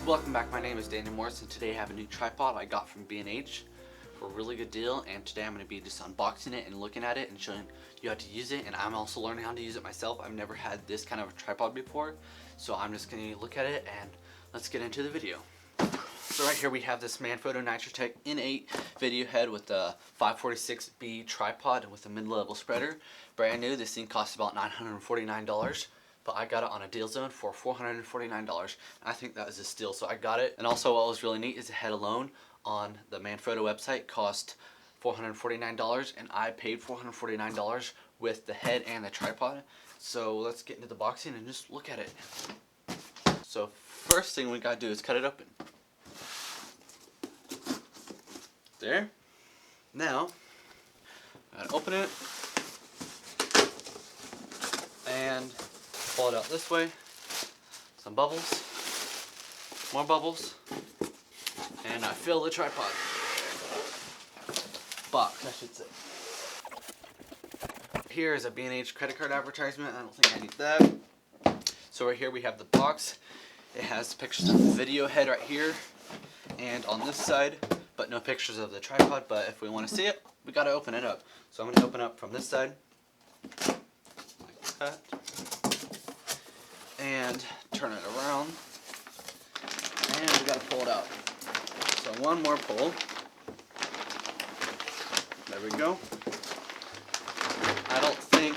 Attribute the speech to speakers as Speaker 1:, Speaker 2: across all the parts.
Speaker 1: Welcome back, my name is Daniel Morris and today I have a new tripod I got from B&H for a really good deal, and today I'm going to be just unboxing it and looking at it and showing you how to use it, and I'm also learning how to use it myself. I've never had this kind of a tripod before, so I'm just going to look at it and let's get into the video. So right here we have this Manfrotto Nitrotech N8 video head with a 546B tripod and with a mid-level spreader. Brand new, this thing costs about $949. But I got it on a deal zone for $449. I think that is a steal, so I got it. And also what was really neat is the head alone on the Manfrotto website cost $449, and I paid $449 with the head and the tripod. So let's get into the boxing and just look at it. So first thing we gotta do is cut it open. There. Now, I gotta open it and pull it out this way. Some bubbles, more bubbles, and I fill the tripod box, I should say. Here is a B&H credit card advertisement. I don't think I need that. So right here we have the box. It has pictures of the video head right here and on this side, but no pictures of the tripod. But if we want to see it, we got to open it up. So I'm going to open up from this side like that and turn it around, and we got to pull it out. So one more pull. There we go. I don't think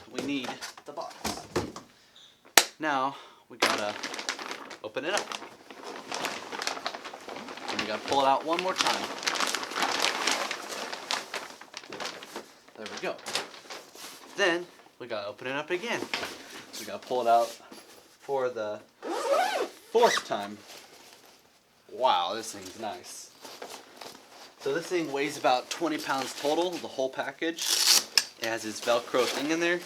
Speaker 1: we need the box. Now we gotta open it up, and we gotta pull it out one more time. There we go. Then we gotta open it up again. So we gotta pull it out for the fourth time. Wow, this thing's nice. So this thing weighs about 20 pounds total, the whole package. It has this Velcro thing in there.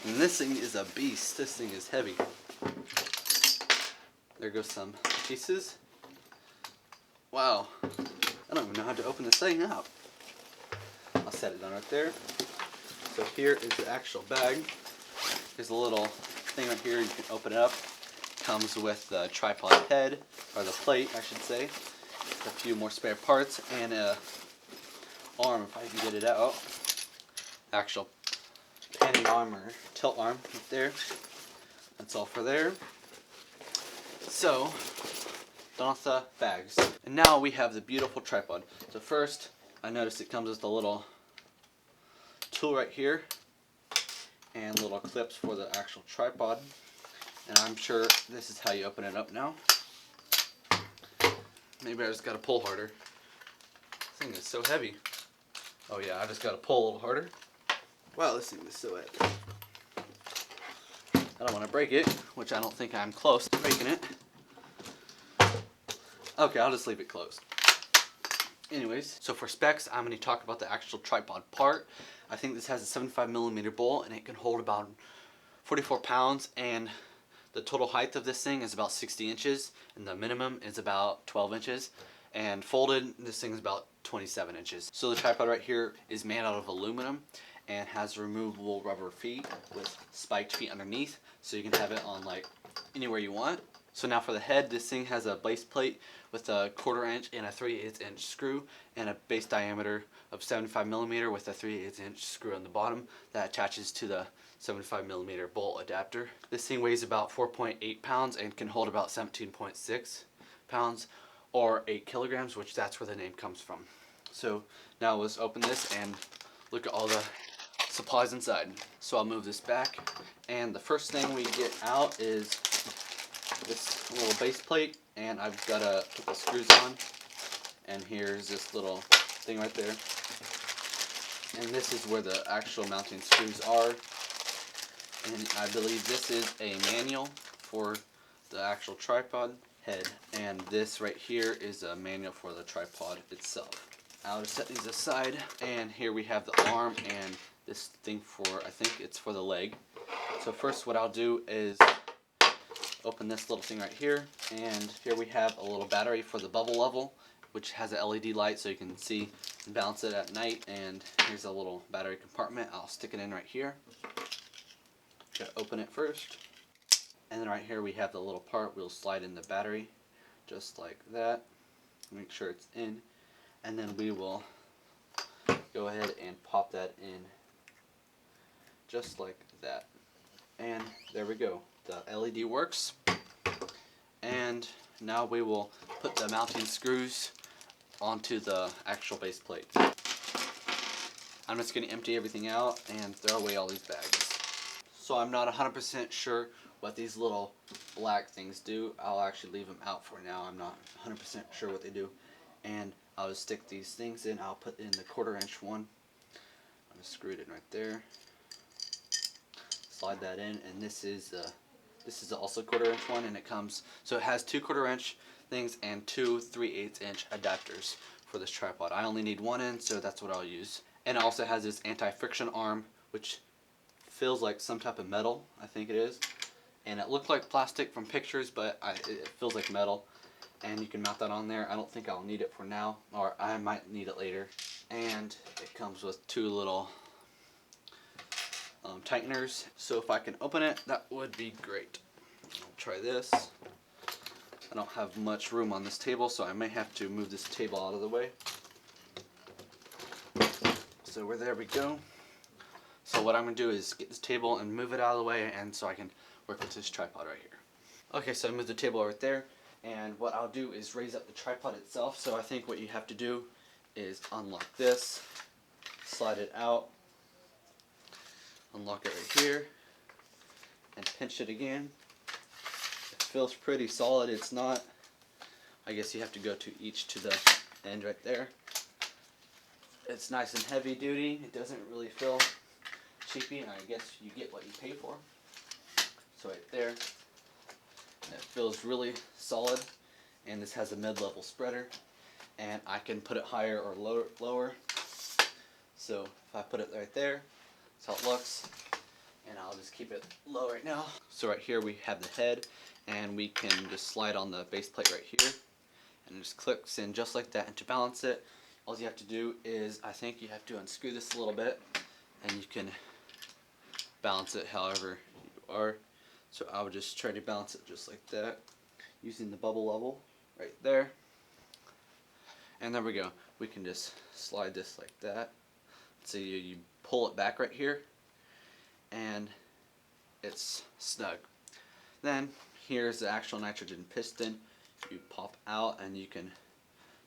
Speaker 1: And this thing is a beast. This thing is heavy. There goes some pieces. Wow. I don't even know how to open this thing up. I'll set it down right there. So here is the actual bag. There's a little thing right here, you can open it up. Comes with the tripod head, or the plate I should say, a few more spare parts, and a arm if I can get it out. Actual panning arm or tilt arm right there. That's all for there. So done with the bags, and now we have the beautiful tripod. So first I noticed it comes with a little tool right here and little clips for the actual tripod, and I'm sure this is how you open it up now. Maybe I just gotta pull harder. This thing is so heavy. Oh yeah, I just gotta pull a little harder. Wow, this thing is so heavy. I don't want to break it, which I don't think I'm close to breaking it. Okay, I'll just leave it closed. Anyways, so for specs, I'm going to talk about the actual tripod part. I think this has a 75mm bowl, and it can hold about 44 pounds, and the total height of this thing is about 60 inches, and the minimum is about 12 inches, and folded, this thing is about 27 inches. So the tripod right here is made out of aluminum and has removable rubber feet with spiked feet underneath, so you can have it on like anywhere you want. So now for the head, this thing has a base plate with a 1/4 inch and a 3/8 inch screw, and a base diameter of 75mm with a 3/8 inch screw on the bottom that attaches to the 75mm bolt adapter. This thing weighs about 4.8 pounds and can hold about 17.6 pounds or 8 kilograms, which that's where the name comes from. So now let's open this and look at all the supplies inside. So I'll move this back, and the first thing we get out is this little base plate, and I've got to put the screws on, and here's this little thing right there, and this is where the actual mounting screws are, and I believe this is a manual for the actual tripod head, and this right here is a manual for the tripod itself. I'll just set these aside, and here we have the arm and this thing for, I think it's for the leg. So first what I'll do is open this little thing right here, and here we have a little battery for the bubble level, which has a LED light so you can see and balance it at night, and here's a little battery compartment. I'll stick it in right here. Gotta open it first, and then right here we have the little part. We'll slide in the battery just like that. Make sure it's in, and then we will go ahead and pop that in just like that. And there we go. The LED works. And now we will put the mounting screws onto the actual base plate. I'm just going to empty everything out and throw away all these bags. So I'm not 100% sure what these little black things do. I'll actually leave them out for now. I'm not 100% sure what they do. And I'll just stick these things in. I'll put in the 1/4" one. I'm going to screw it in right there. Slide that in, and this is also 1/4" one, and it comes, so it has 2 1/4" things and 2 3/8" adapters for this tripod. I only need one end, so that's what I'll use. And it also has this anti-friction arm, which feels like some type of metal, I think it is. And it looked like plastic from pictures, but it feels like metal. And you can mount that on there. I don't think I'll need it for now, or I might need it later. And it comes with 2 little tighteners. So if I can open it, that would be great. I'll try this. I don't have much room on this table, so I may have to move this table out of the way. So there we go. So what I'm going to do is get this table and move it out of the way, and so I can work with this tripod right here. Okay, so I moved the table right there, and what I'll do is raise up the tripod itself. So I think what you have to do is unlock this, slide it out, unlock it right here, and pinch it again. It feels pretty solid. It's not, I guess you have to go to the end right there. It's nice and heavy duty. It doesn't really feel cheapy, and I guess you get what you pay for. So right there, and it feels really solid, and this has a mid-level spreader, and I can put it higher or lower. So if I put it right there, that's how it looks, and I'll just keep it low right now. So right here we have the head, and we can just slide on the base plate right here, and it just clicks in just like that. And to balance it, all you have to do is, I think you have to unscrew this a little bit, and you can balance it however you are. So I would just try to balance it just like that, using the bubble level right there. And there we go. We can just slide this like that. So you pull it back right here, and it's snug. Then here's the actual nitrogen piston. You pop out and you can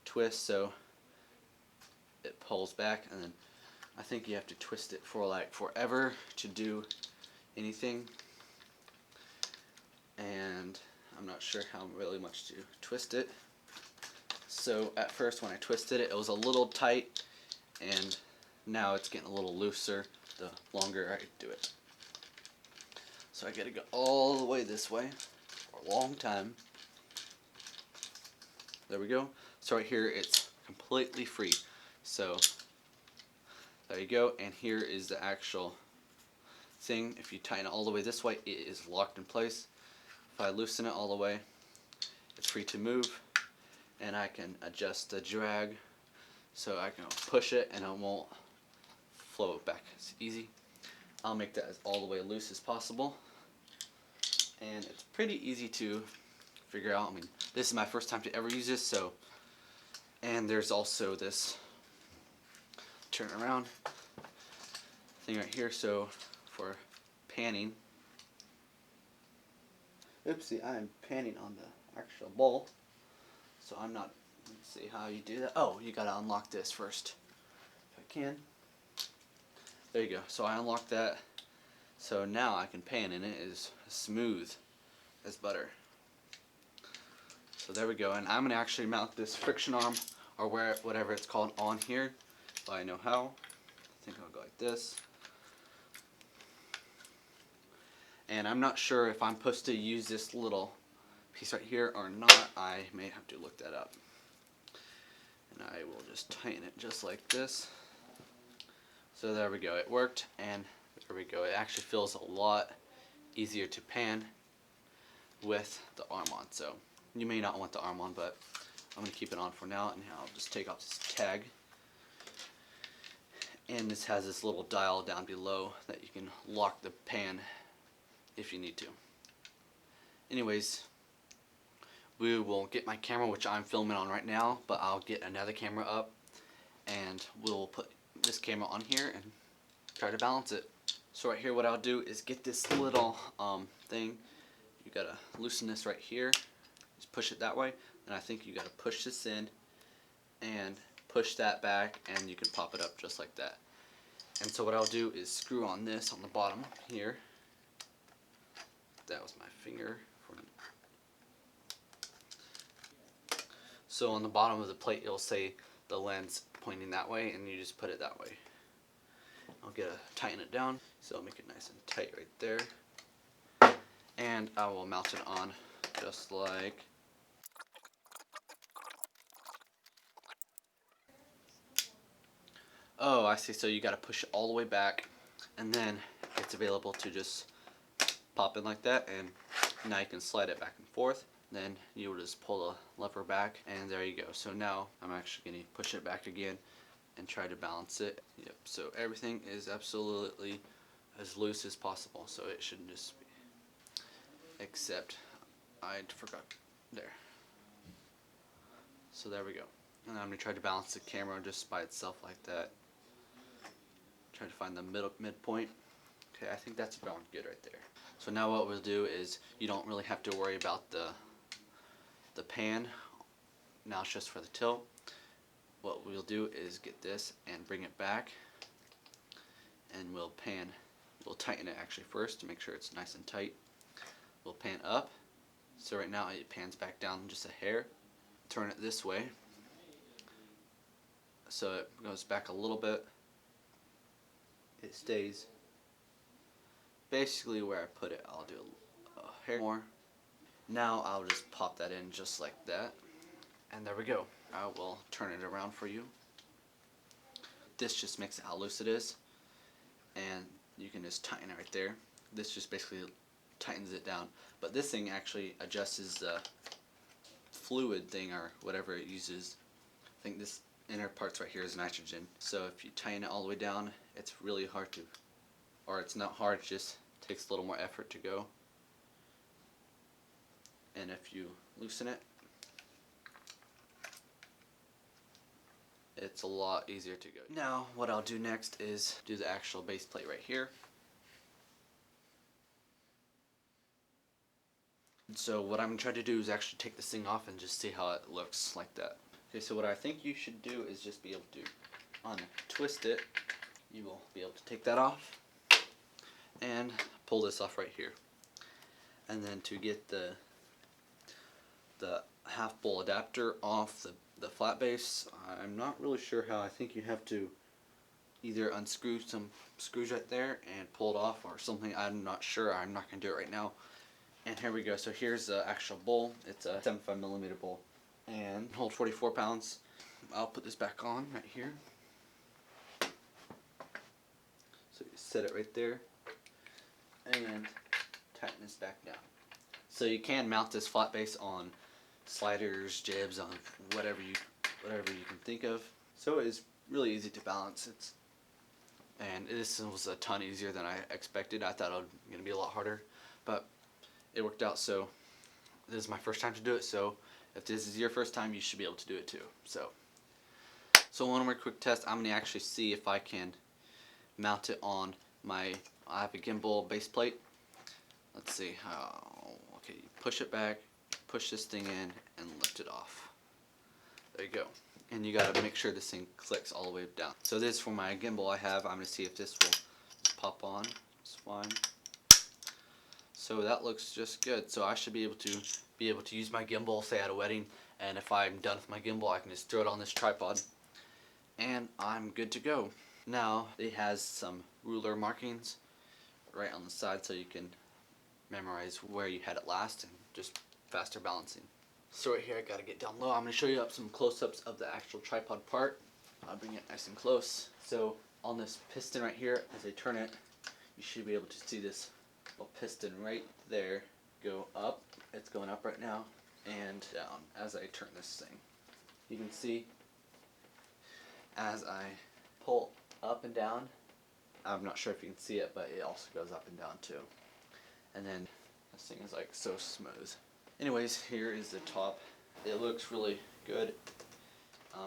Speaker 1: twist so it pulls back, and then I think you have to twist it for like forever to do anything. And I'm not sure how really much to twist it. So at first when I twisted it, it was a little tight, and now it's getting a little looser the longer I do it. So I gotta go all the way this way for a long time. There we go. So right here it's completely free. So there you go, and here is the actual thing. If you tighten it all the way this way, it is locked in place. If I loosen it all the way, it's free to move, and I can adjust the drag so I can push it and it won't flow back. It's easy. I'll make that as all the way loose as possible, and it's pretty easy to figure out. I mean, this is my first time to ever use this, so, and there's also this turn around thing right here, so for panning. Oopsie, I'm panning on the actual bowl, so I'm not. Let's see how you do that. Oh, you gotta unlock this first, if I can. There you go. So I unlocked that, so now I can pan, and it is smooth as butter. So there we go, and I'm gonna actually mount this friction arm, or whatever it's called, on here, if I know how. I think I'll go like this. And I'm not sure if I'm supposed to use this little piece right here or not. I may have to look that up. And I will just tighten it just like this. So there we go. It worked, and there we go. It actually feels a lot easier to pan with the arm on. So you may not want the arm on, but I'm going to keep it on for now, and I'll just take off this tag. And this has this little dial down below that you can lock the pan if you need to. Anyways, we will get my camera, which I'm filming on right now, but I'll get another camera up and we'll put this camera on here and try to balance it. So right here what I'll do is get this little thing. You gotta loosen this right here, just push it that way, and I think you gotta push this in and push that back, and you can pop it up just like that. And so what I'll do is screw on this on the bottom here. That was my finger. So on the bottom of the plate it'll say the lens pointing that way, and you just put it that way. I'll tighten it down, so I'll make it nice and tight right there. And I will mount it on just like. Oh, I see. So you got to push it all the way back, and then it's available to just pop in like that, and now you can slide it back and forth. Then you will just pull the lever back, and there you go. So now I'm actually going to push it back again and try to balance it. Yep, so everything is absolutely as loose as possible, so it shouldn't just be, except I forgot there. So there we go. And I'm going to try to balance the camera just by itself like that. Try to find the midpoint. Okay, I think that's about good right there. So now what we'll do is, you don't really have to worry about the pan. Now it's just for the tilt. What we'll do is get this and bring it back, and we'll tighten it actually first to make sure it's nice and tight. We'll pan up, so right now it pans back down just a hair. Turn it this way, so it goes back a little bit. It stays basically where I put it. I'll do a hair more. Now I'll just pop that in just like that, and there we go. I will turn it around for you. This just makes it how loose it is, and you can just tighten it right there. This just basically tightens it down, but this thing actually adjusts the fluid thing or whatever it uses. I think this inner parts right here is nitrogen, so if you tighten it all the way down, it's really hard to, or it's not hard, it just takes a little more effort to go. And if you loosen it, it's a lot easier to go. Now what I'll do next is do the actual base plate right here. So what I'm going to try to do is actually take this thing off and just see how it looks like that. Okay, so what I think you should do is just be able to untwist it. You will be able to take that off and pull this off right here. And then to get the half bowl adapter off the flat base, I'm not really sure how. I think you have to either unscrew some screws right there and pull it off or something. I'm not sure. I'm not going to do it right now. And here we go. So here's the actual bowl. It's a 75mm bowl and holds 44 pounds. I'll put this back on right here. So you set it right there and tighten this back down. So you can mount this flat base on sliders, jibs, on whatever you can think of. So it is really easy to balance. And this was a ton easier than I expected. I thought it was going to be a lot harder, but it worked out. So this is my first time to do it, so if this is your first time, you should be able to do it too. So one more quick test. I'm going to actually see if I can mount it on I have a gimbal base plate. Let's see how. Okay, you push it back, push this thing in, and lift it off. There you go. And you got to make sure this thing clicks all the way down. So this is for my gimbal I have. I'm going to see if this will pop on. It's fine. So that looks just good. So I should be able to use my gimbal, say at a wedding, and if I'm done with my gimbal, I can just throw it on this tripod, and I'm good to go. Now it has some ruler markings right on the side, so you can memorize where you had it last and just faster balancing. So right here, I gotta get down low. I'm gonna show you some close-ups of the actual tripod part. I'll bring it nice and close. So on this piston right here, as I turn it, you should be able to see this little piston right there go up. It's going up right now and down as I turn this thing. You can see as I pull up and down, I'm not sure if you can see it, but it also goes up and down too. And then this thing is like so smooth. Anyways, here is the top. It looks really good.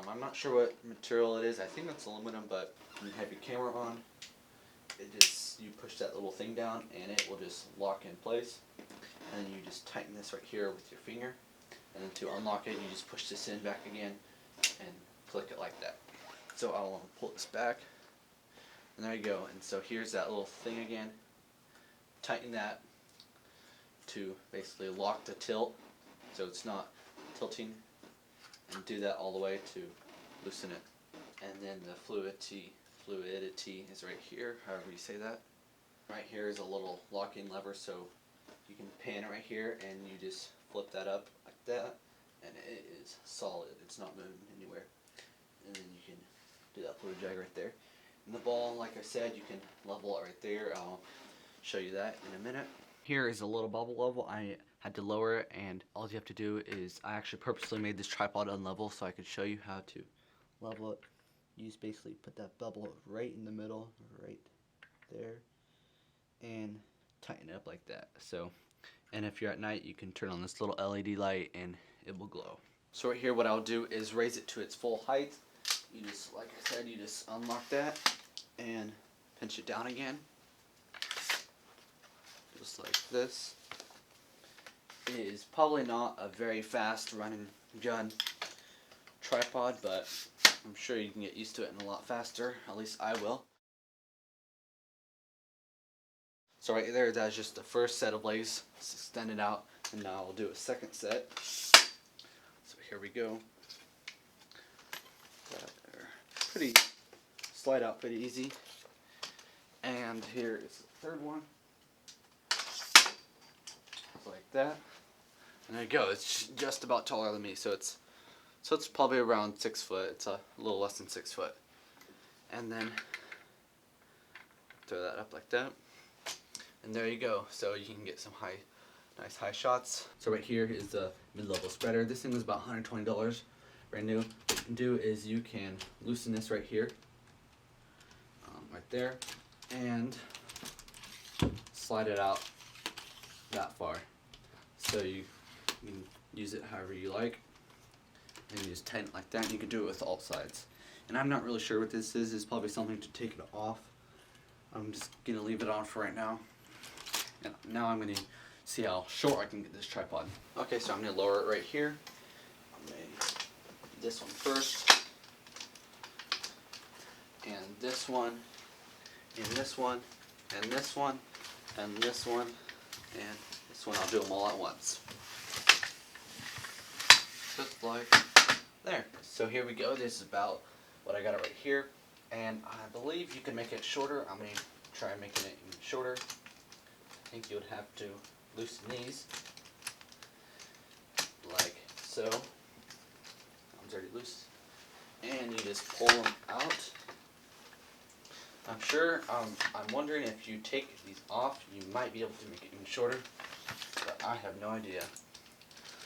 Speaker 1: I'm not sure what material it is. I think it's aluminum, but when you have your camera on, you push that little thing down and it will just lock in place. And then you just tighten this right here with your finger. And then to unlock it, you just push this in back again and click it like that. So I'll pull this back. And there you go. And so here's that little thing again. Tighten that to basically lock the tilt so it's not tilting, and do that all the way to loosen it. And then the fluidity is right here, however you say that. Right here is a little locking lever, so you can pan it right here and you just flip that up like that and it is solid, it's not moving anywhere. And then you can do that fluid jag right there. And the ball, like I said, you can level it right there. I'll show you that in a minute. Here is a little bubble level. I had to lower it, and all you have to do is, I actually purposely made this tripod unlevel so I could show you how to level it. You just basically put that bubble right in the middle, right there, and tighten it up like that. So, and if you're at night, you can turn on this little LED light and it will glow. So right here, what I'll do is raise it to its full height. You just, like I said, you just unlock that and pinch it down again. Just like this. It is probably not a very fast running gun tripod, but I'm sure you can get used to it and a lot faster. At least I will. So right there, that's just the first set of legs. It's extended out, and now I'll do a second set. So here we go. Pretty slide out pretty easy. And here is the third one. Like that. And there you go. It's just about taller than me, so it's probably around 6 foot. It's a little less than 6 foot. And then throw that up like that. And there you go. So you can get some nice high shots. So right here is the mid-level spreader. This thing was about $120, brand new. What you can do is you can loosen this right here, right there, and slide it out that far. So you can use it however you like, and you just tighten it like that, and you can do it with all sides. And I'm not really sure what this is. It's probably something to take it off. I'm just going to leave it on for right now. And now I'm going to see how short I can get this tripod. Okay, so I'm going to lower it right here. I'm going to do this one first, and this one, and this one, and this one, and this one, and this one. I'll do them all at once. Just like there. So here we go. This is about what I got it right here. And I believe you can make it shorter. I'm going to try making it even shorter. I think you would have to loosen these like so. One's already loose. And you just pull them out. I'm wondering if you take these off, you might be able to make it even shorter, but I have no idea.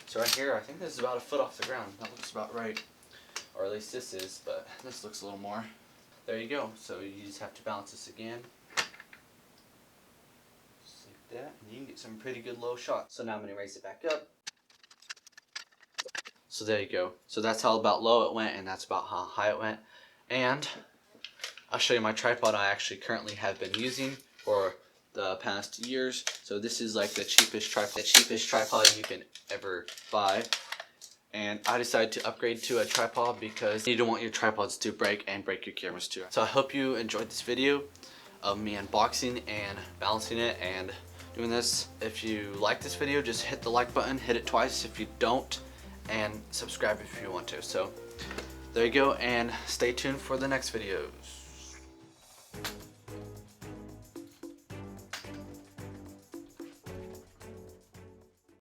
Speaker 1: So right here, I think this is about a foot off the ground. That looks about right, or at least this is, but this looks a little more. There you go. So you just have to balance this again, just like that, and you can get some pretty good low shots. So now I'm going to raise it back up. So there you go. So that's how about low it went, and that's about how high it went. And I'll show you my tripod I actually currently have been using for the past years. So this is like the cheapest tripod you can ever buy. And I decided to upgrade to a tripod because you don't want your tripods to break and break your cameras too. So I hope you enjoyed this video of me unboxing and balancing it and doing this. If you like this video, just hit the like button, hit it twice if you don't, and subscribe if you want to. So there you go, and stay tuned for the next videos.